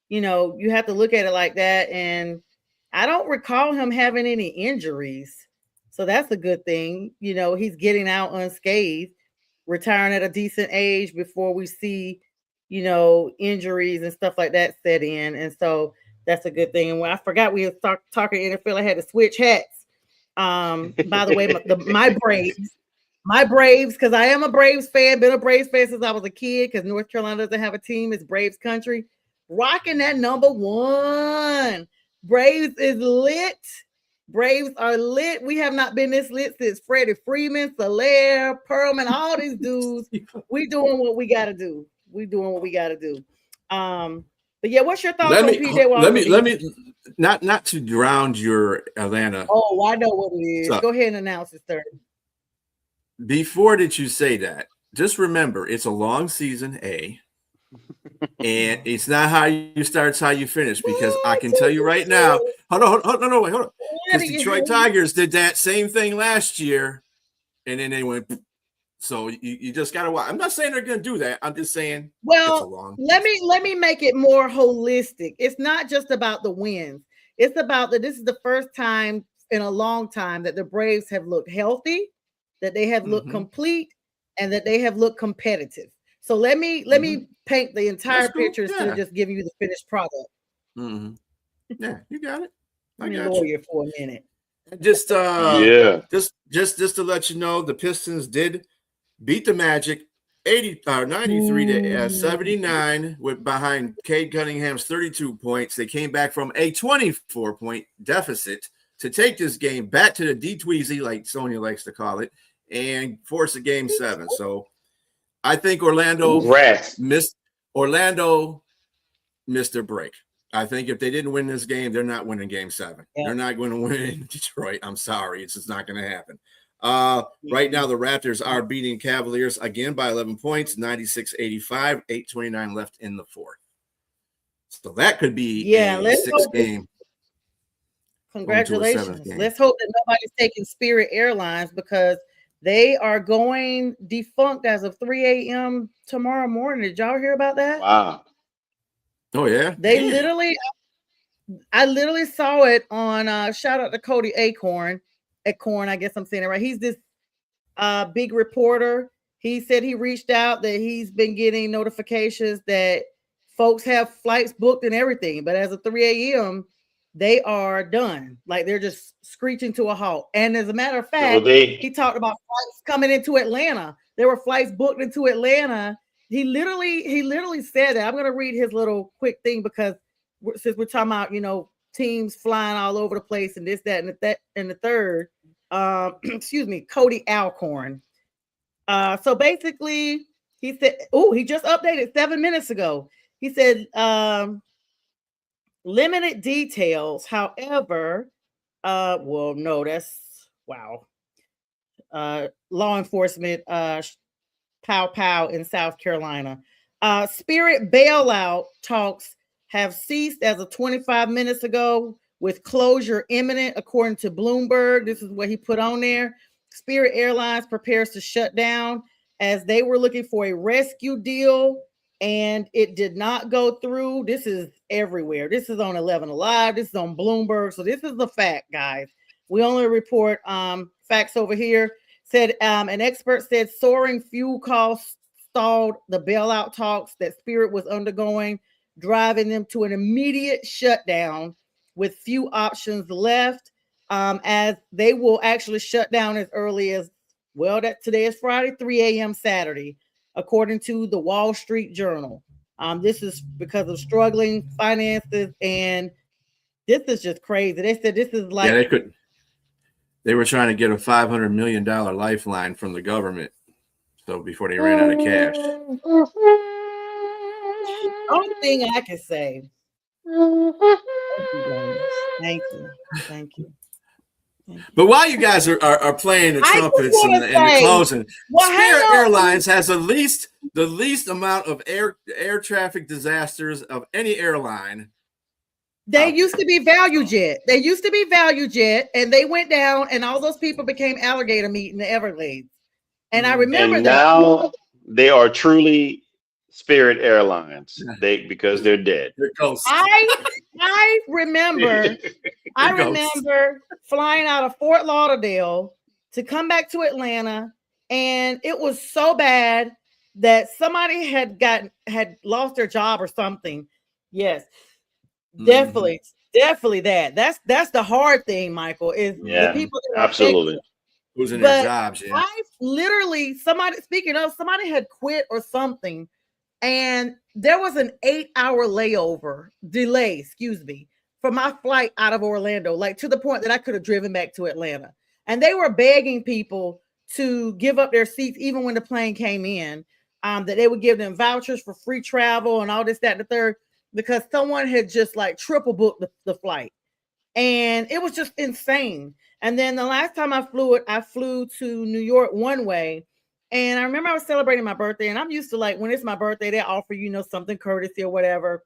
you have to look at it like that. And I don't recall him having any injuries. So that's a good thing. He's getting out unscathed, retiring at a decent age before we see, injuries and stuff like that set in. And so that's a good thing. And when I forgot we were talking NFL, I had to switch hats. By the way, my Braves, because I am a Braves fan, been a Braves fan since I was a kid, because North Carolina doesn't have a team. It's Braves country. Rocking that number 1. Braves is lit. Braves are lit. We have not been this lit since Freddie Freeman, Soler, Perlman, all these dudes. We doing what we got to do. But yeah, what's your thoughts on PJ Walker? Let me not to drown your Atlanta. Oh, I know what it is. Go ahead and announce it, sir. Before that you say that, just remember it's a long season, and it's not how you start, it's how you finish. Because I can tell you right now, hold on. Because Detroit Tigers did that same thing last year, and then they went. So you just gotta watch. I'm not saying they're gonna do that. I'm just saying. Well, let me make it more holistic. It's not just about the wins. It's about that this is the first time in a long time that the Braves have looked healthy, that they have looked complete, and that they have looked competitive. So let me paint the entire picture instead of just giving you the finished product. Yeah, you got it. I got lawyer for a minute. Just just to let you know, the Pistons did beat the Magic 93 to 79 with behind Cade Cunningham's 32 points. They came back from a 24-point deficit to take this game back to the D-Tweezy, like Sonia likes to call it, and force a game 7. So I think Orlando missed their break. I think if they didn't win this game, they're not winning game 7. Yeah. They're not going to win in Detroit. I'm sorry. It's just not going to happen. Right now, the Raptors are beating Cavaliers again by 11 points, 96-85, 8:29 left in the fourth. So that could be a 6-game. Congratulations. Let's hope that nobody's taking Spirit Airlines, because they are going defunct as of 3 a.m. tomorrow morning. Did y'all hear about that? Wow. Oh, yeah. I literally saw it on shout out to Cody Acorn, I guess I'm saying it right. He's this big reporter. He said he reached out, that he's been getting notifications that folks have flights booked and everything, but as of 3 a.m. they are done. Like they're just screeching to a halt. And as a matter of fact, he talked about flights coming into Atlanta. There were flights booked into Atlanta. He literally said that. I'm going to read his little quick thing, because since we're talking about, teams flying all over the place and this, that, and the third, excuse me, Cody Alcorn. So basically he said, he just updated 7 minutes ago. He said, limited details. However, no, that's wow. Law enforcement, pow in South Carolina. Spirit bailout talks have ceased as of 25 minutes ago, with closure imminent, according to Bloomberg. This is what he put on there. Spirit Airlines prepares to shut down, as they were looking for a rescue deal and it did not go through. This is everywhere. This is on 11 Alive. This is on Bloomberg. So this is the fact, guys. We only report facts over here. Said an expert said soaring fuel costs stalled the bailout talks that Spirit was undergoing, driving them to an immediate shutdown with few options left, as they will actually shut down as early as, today is Friday, 3 a.m. Saturday, according to the Wall Street Journal. This is because of struggling finances, and this is just crazy. They said this is like They were trying to get a $500 million lifeline from the government. So before they ran out of cash. Only thing I can say. Thank you, guys. Thank you. Thank you. But while you guys are playing the trumpets and the closing, Spirit Airlines has the least amount of air traffic disasters of any airline. They used to be ValueJet. They used to be ValueJet, and they went down, and all those people became alligator meat in the Everglades. And I remember and that. Now they are truly Spirit Airlines. Because they're dead. They're ghosts. I remember flying out of Fort Lauderdale to come back to Atlanta, and it was so bad that somebody had lost their job or something. Yes. Definitely that. That's the hard thing, Michael, is the people that absolutely losing their jobs. Yeah. I literally somebody had quit or something, and there was an 8-hour delay, for my flight out of Orlando, like to the point that I could have driven back to Atlanta. And they were begging people to give up their seats even when the plane came in, that they would give them vouchers for free travel and all this, that, and the third, because someone had just like triple booked the flight. And it was just insane. And then the last time I flew to New York one way. And I remember I was celebrating my birthday, and I'm used to, like, when it's my birthday, they offer, something courtesy or whatever.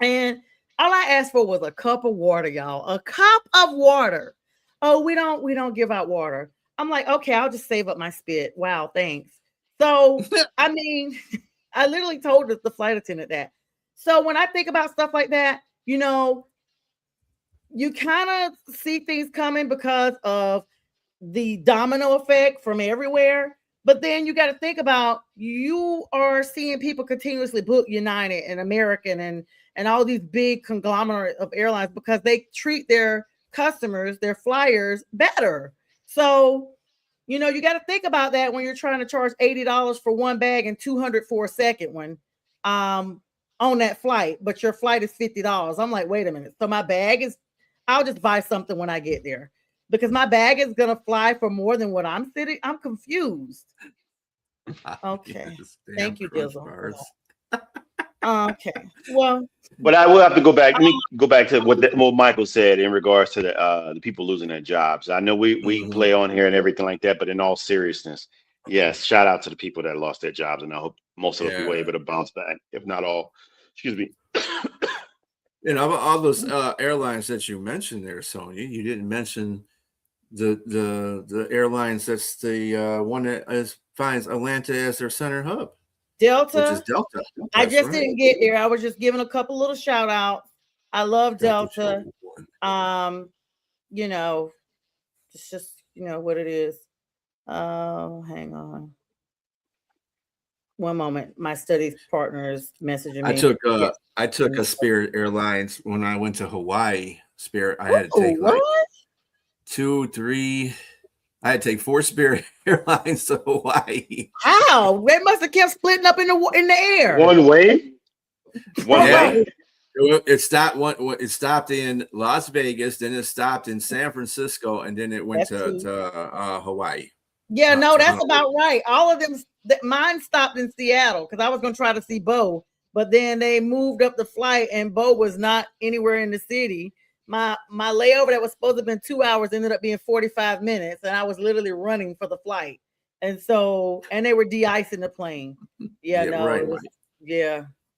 And all I asked for was a cup of water, y'all. A cup of water. Oh, we don't give out water. I'm like, okay, I'll just save up my spit. Wow, thanks. So, I mean, I literally told the flight attendant that. So when I think about stuff like that, you kind of see things coming because of the domino effect from everywhere. But then you got to think about, you are seeing people continuously book United and American and all these big conglomerate of airlines because they treat their customers, their flyers, better. So, you got to think about that when you're trying to charge $80 for one bag and $200 for a second one. On that flight, but your flight is $50. I'm like, wait a minute. So I'll just buy something when I get there because my bag is going to fly for more than what I'm sitting. I'm confused. Okay. Thank you, Dizzle. Okay. Well, but I will have to go back. Let me go back to what Michael said in regards to the people losing their jobs. I know we play on here and everything like that, but in all seriousness, yes, shout out to the people that lost their jobs, and I hope most of them were able to bounce back, if not all. Excuse me. All those airlines that you mentioned there, Sonia, you didn't mention the airlines that's the one that finds Atlanta as their center hub. Delta. Which is Delta. I just didn't get there. I was just giving a couple little shout outs. I love Delta. It's just, what it is. Hang on. One moment. My studies partner is messaging me. I took a Spirit Airlines when I went to Hawaii. Spirit, I had to take like 2, 3. I had to take 4 Spirit Airlines to Hawaii. How? They must have kept splitting up in the air. One way. Way. It stopped in Las Vegas, then it stopped in San Francisco, and then it went to Hawaii. Yeah, no, that's about right. All of them. Mine stopped in Seattle because I was going to try to see Bo, but then they moved up the flight, and Bo was not anywhere in the city. My layover that was supposed to have been 2 hours ended up being 45 minutes, and I was literally running for the flight. And they were de-icing the plane. Yeah, no, right.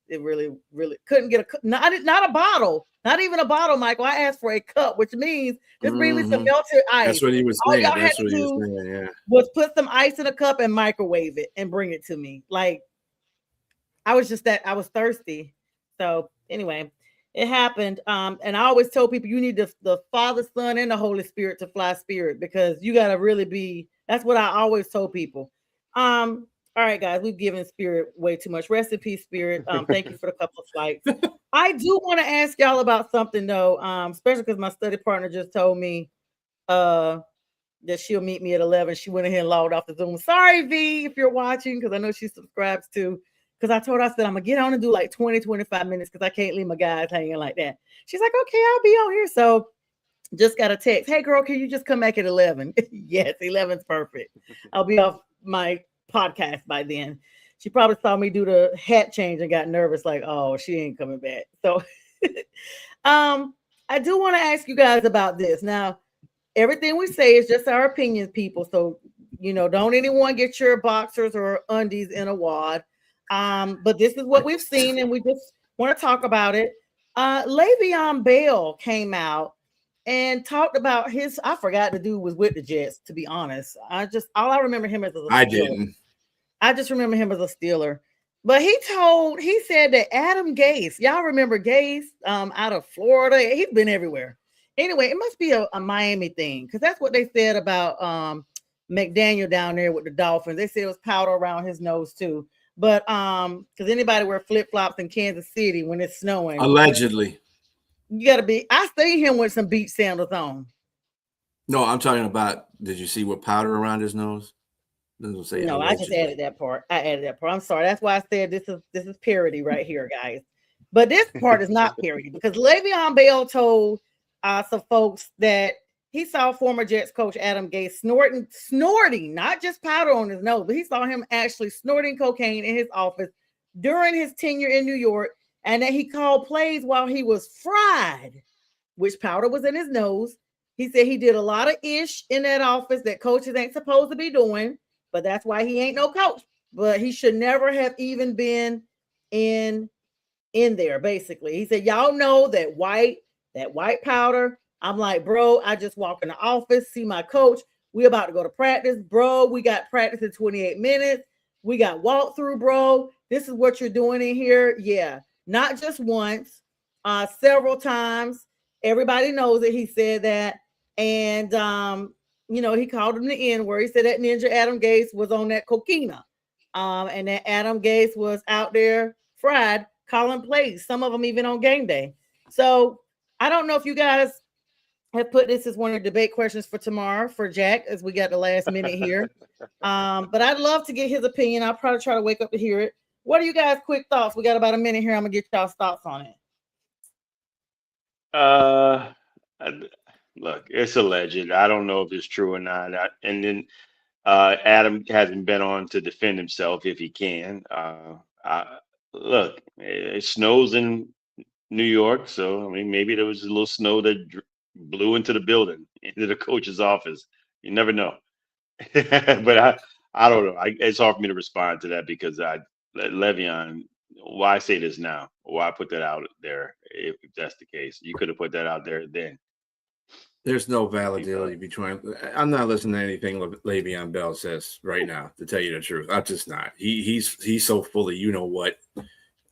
It really, really couldn't get not a bottle, not even a bottle, Michael. I asked for a cup, which means just bring me some melted ice. That's what he was saying. That's what he was saying. Yeah, was put some ice in a cup and microwave it and bring it to me. Like, I was thirsty. So anyway, it happened. And I always tell people you need the Father, Son, and the Holy Spirit to fly Spirit because you got to really be. That's what I always told people. All right, guys, we've given Spirit way too much. Rest in peace, Spirit. Thank you for the couple of flights. I do want to ask y'all about something, though, especially because my study partner just told me that she'll meet me at 11. She went ahead and logged off the Zoom. Sorry, V, if you're watching, because I know she subscribes to. Because I told her, I said, I'm going to get on and do like 20, 25 minutes because I can't leave my guys hanging like that. She's like, okay, I'll be on here. So Just got a text. Hey, girl, can you just come back at 11? Yes, 11's perfect. I'll be off my podcast by then. She probably saw me do the hat change and got nervous, like, oh, she ain't coming back. So, I do want to ask you guys about this. Now, everything we say is just our opinions, people. So, don't anyone get your boxers or undies in a wad. But this is what we've seen, and we just want to talk about it. Le'Veon Bell came out and talked about I forgot the dude was with the Jets, to be honest. All I remember him as a Steeler. I didn't. I just remember him as a Steeler. But he said that Adam Gase, y'all remember Gase out of Florida? He's been everywhere. Anyway, it must be a Miami thing, because that's what they said about McDaniel down there with the Dolphins. They said it was powder around his nose too. But because anybody wear flip-flops in Kansas City when it's snowing. Allegedly. You gotta be. I see him with some beach sandals on. No, I'm talking about. Did you see what powder around his nose? Say no, allegedly. I just added that part. I'm sorry. That's why I said this is parody right here, guys. But this part is not parody, because Le'Veon Bell told some folks that he saw former Jets coach Adam Gase snorting, not just powder on his nose, but he saw him actually snorting cocaine in his office during his tenure in New York. And that he called plays while he was fried, which powder was in his nose. He said he did a lot of ish in that office that coaches ain't supposed to be doing, but that's why he ain't no coach. But he should never have even been in there, basically. He said, y'all know that white powder. I'm like, bro, I just walk in the office, see my coach. We about to go to practice. Bro, we got practice in 28 minutes. We got walkthrough, bro. This is what you're doing in here. Yeah. Not just once, several times. Everybody knows that he said that. And, he called him the N-word. He said that Ninja Adam Gase was on that coquina. And that Adam Gase was out there fried calling plays, some of them even on game day. So I don't know if you guys have put this as one of the debate questions for tomorrow for Jack, as we got the last minute here. But I'd love to get his opinion. I'll probably try to wake up to hear it. What are you guys' quick thoughts? We got about a minute here. I'm gonna get y'all's thoughts on it. Look, it's alleged. I don't know if it's true or not. And then Adam hasn't been on to defend himself if he can. Look, it snows in New York, so I mean, maybe there was a little snow that blew into the building, into the coach's office. You never know. But I don't know. It's hard for me to respond to that, because Le'Veon, why say this now? Why put that out there if that's the case? You could have put that out there then. There's no validity between. I'm not listening to anything Le'Veon Bell says right now, to tell you the truth. I'm just not. He's so full of what.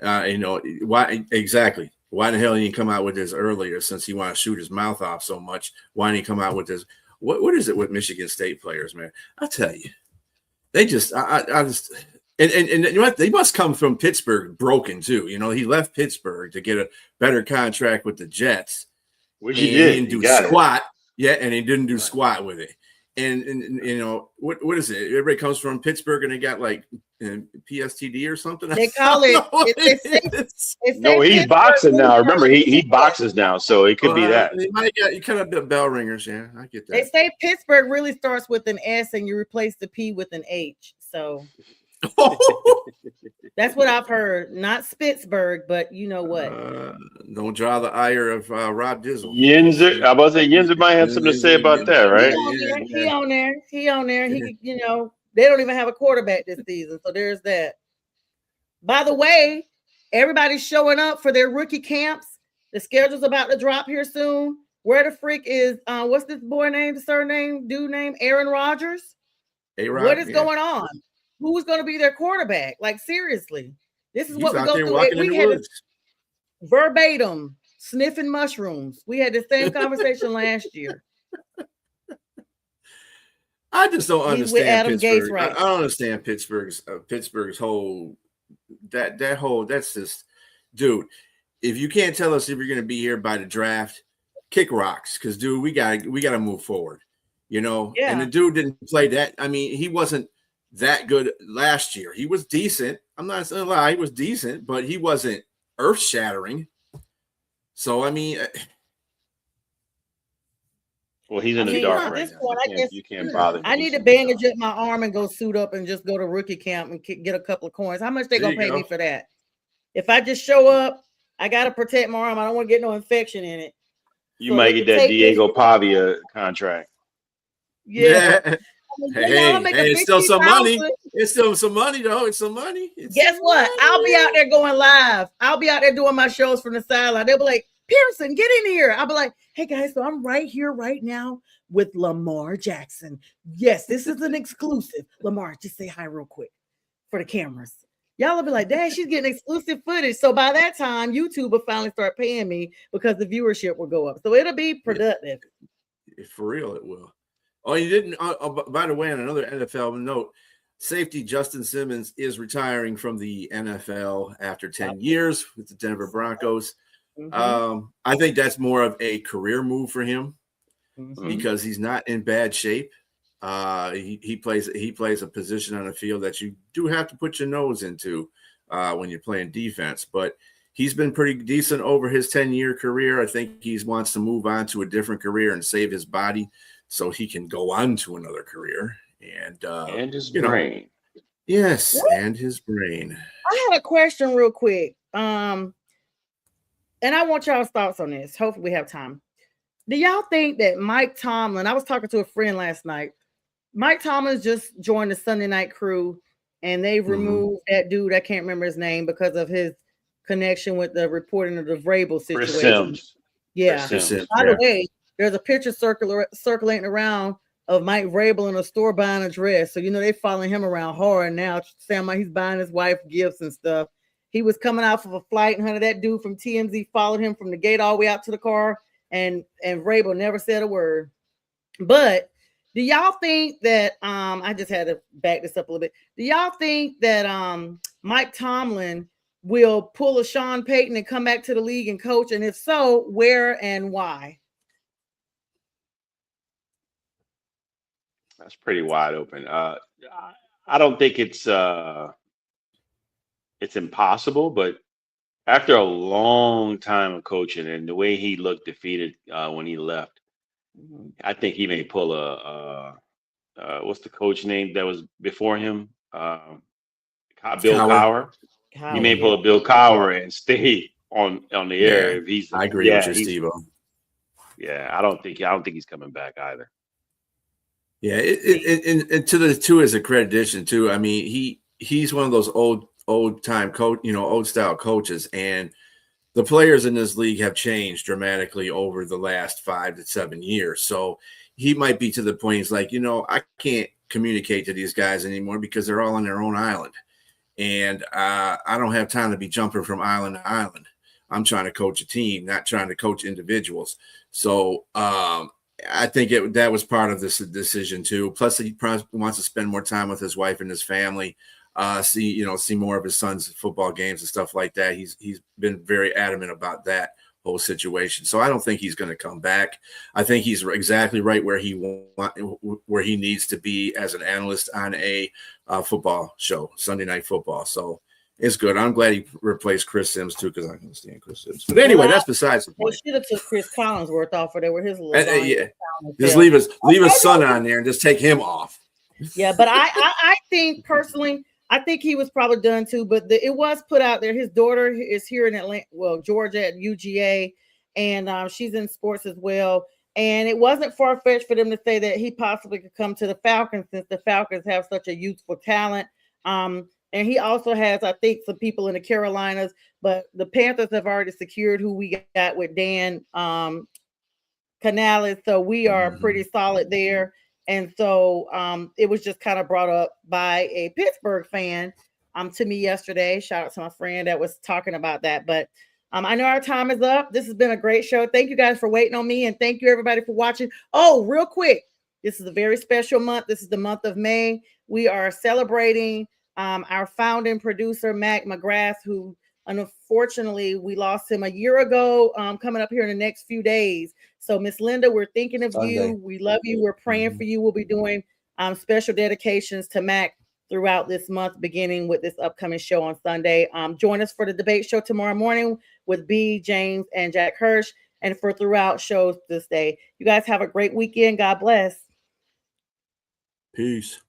Why exactly? Why the hell didn't he come out with this earlier, since he want to shoot his mouth off so much? Why didn't he come out with this? What is it with Michigan State players, man? I tell you, they just And you know what? They must come from Pittsburgh broken too. He left Pittsburgh to get a better contract with the Jets. Which he did. He didn't do squat. Yeah, and he didn't do squat with it. And what is it? Everybody comes from Pittsburgh and they got like PSTD or something. They call it. No, he's boxing now. Remember, he boxes now, so it could be that. You kind of the bell ringers. Yeah, I get that. They say Pittsburgh really starts with an S and you replace the P with an H. So that's what I've heard. Not Pittsburgh, but you know what? Don't draw the ire of Rob Dizzle. Yinzer, I was saying Yinzer might have something to say about that, right? He on there. He, they don't even have a quarterback this season, so there's that. By the way, everybody's showing up for their rookie camps. The schedule's about to drop here soon. Where the freak is? What's this boy name? Dude name? Aaron Rodgers. A-Rod, what is going on? Who's going to be their quarterback? Like, seriously, this is what we go through. We had verbatim sniffing mushrooms. We had the same conversation last year. I just don't understand Pittsburgh. Gase, right? I don't understand Pittsburgh's whole that's just, dude. If you can't tell us if you're going to be here by the draft, kick rocks, because dude, we got to move forward. Yeah. And the dude didn't play that. I mean, he wasn't that good last year. He was decent. I'm not going to lie, he was decent, but he wasn't earth-shattering. So I mean, Well, he's in I the mean, dark at right this now. point, I guess You can't bother I need to Jason in the dark. bandage up my arm and go suit up and just go to rookie camp and get a couple of coins. How much they There gonna you pay me go. for that? If I just show up, I gotta protect my arm. I don't want to get no infection in it. You So might they get can that take this. Diego Pavia contract. Yeah. I mean, y'all Hey, making it's still some money. 15,000. It's still some money, though. It's some money. It's Guess some what? I'll be out money. there going live. I'll be out there doing my shows from the sideline. They'll be like, Pearson, get in here. I'll be like, hey guys, so I'm right here right now with Lamar Jackson. Yes, this is an exclusive. Lamar, just say hi real quick for the cameras. Y'all will be like, Dad, she's getting exclusive footage. So by that time, YouTube will finally start paying me because the viewership will go up. So it'll be productive. For real, it will. Oh, you didn't. By the way, on another NFL note, safety Justin Simmons is retiring from the NFL after 10 years with the Denver Broncos. I think that's more of a career move for him because he's not in bad shape. He plays a position on the field that you do have to put your nose into when you're playing defense. But he's been pretty decent over his 10-year career. I think he wants to move on to a different career and save his body so he can go on to another career. And his brain. Yes, and his brain. I had a question real quick. And I want y'all's thoughts on this. Hopefully we have time. Do y'all think that Mike Tomlin, I was talking to a friend last night. Mike Tomlin's just joined the Sunday night crew and they've removed that dude. I can't remember his name because of his connection with the reporting of the Vrabel situation. Chris Sims. Yeah. Chris Sims. By the way, there's a picture circulating around of Mike Vrabel in a store buying a dress. So, they're following him around hard now. Saying he's buying his wife gifts and stuff. He was coming out of a flight and that dude from TMZ followed him from the gate all the way out to the car. And Vrabel never said a word. But do y'all think that I just had to back this up a little bit. Do y'all think that Mike Tomlin will pull a Sean Payton and come back to the league and coach? And if so, where and why? That's pretty wide open. I don't think it's impossible, but after a long time of coaching and the way he looked defeated when he left, I think he may pull what's the coach name that was before him? Bill Cowher. He may pull a Bill Cowher and stay on the air if he's. I agree with you, Steve-O. Yeah, I don't think he's coming back either. Yeah, and to his accreditation too. I mean, he's one of those old time coach, old style coaches, and the players in this league have changed dramatically over the last 5 to 7 years. So he might be to the point he's like, I can't communicate to these guys anymore because they're all on their own island. And I don't have time to be jumping from island to island. I'm trying to coach a team, not trying to coach individuals. So I think that was part of this decision too. Plus, he probably wants to spend more time with his wife and his family. See more of his son's football games and stuff like that. He's been very adamant about that whole situation. So I don't think he's going to come back. I think he's exactly right where he needs to be as an analyst on a football show, Sunday Night Football. So it's good. I'm glad he replaced Chris Sims too, because I can stand Chris Sims. But anyway, that's besides the point. They should have took Chris Collinsworth off, or they were his little. Just leave his son on there and just take him off. Yeah, but I think personally, I think he was probably done too, but it was put out there. His daughter is here in Atlanta, Georgia at UGA, and she's in sports as well. And it wasn't far-fetched for them to say that he possibly could come to the Falcons since the Falcons have such a youthful talent. And he also has, I think, some people in the Carolinas, but the Panthers have already secured who we got with Dan Canales. So we are pretty solid there. And so it was just kind of brought up by a Pittsburgh fan to me yesterday. Shout out to my friend that was talking about that. But I know our time is up. This has been a great show. Thank you guys for waiting on me. And thank you, everybody, for watching. Oh, real quick. This is a very special month. This is the month of May. We are celebrating our founding producer, Mac McGrath, who unfortunately we lost him a year ago, coming up here in the next few days. So Miss Linda, we're thinking of you. We love you. We're praying for you. We'll be doing special dedications to Mac throughout this month, beginning with this upcoming show on Sunday. Join us for the debate show tomorrow morning with B, James, and Jack Hirsch. and for throughout shows this day. You guys have a great weekend. God bless. Peace.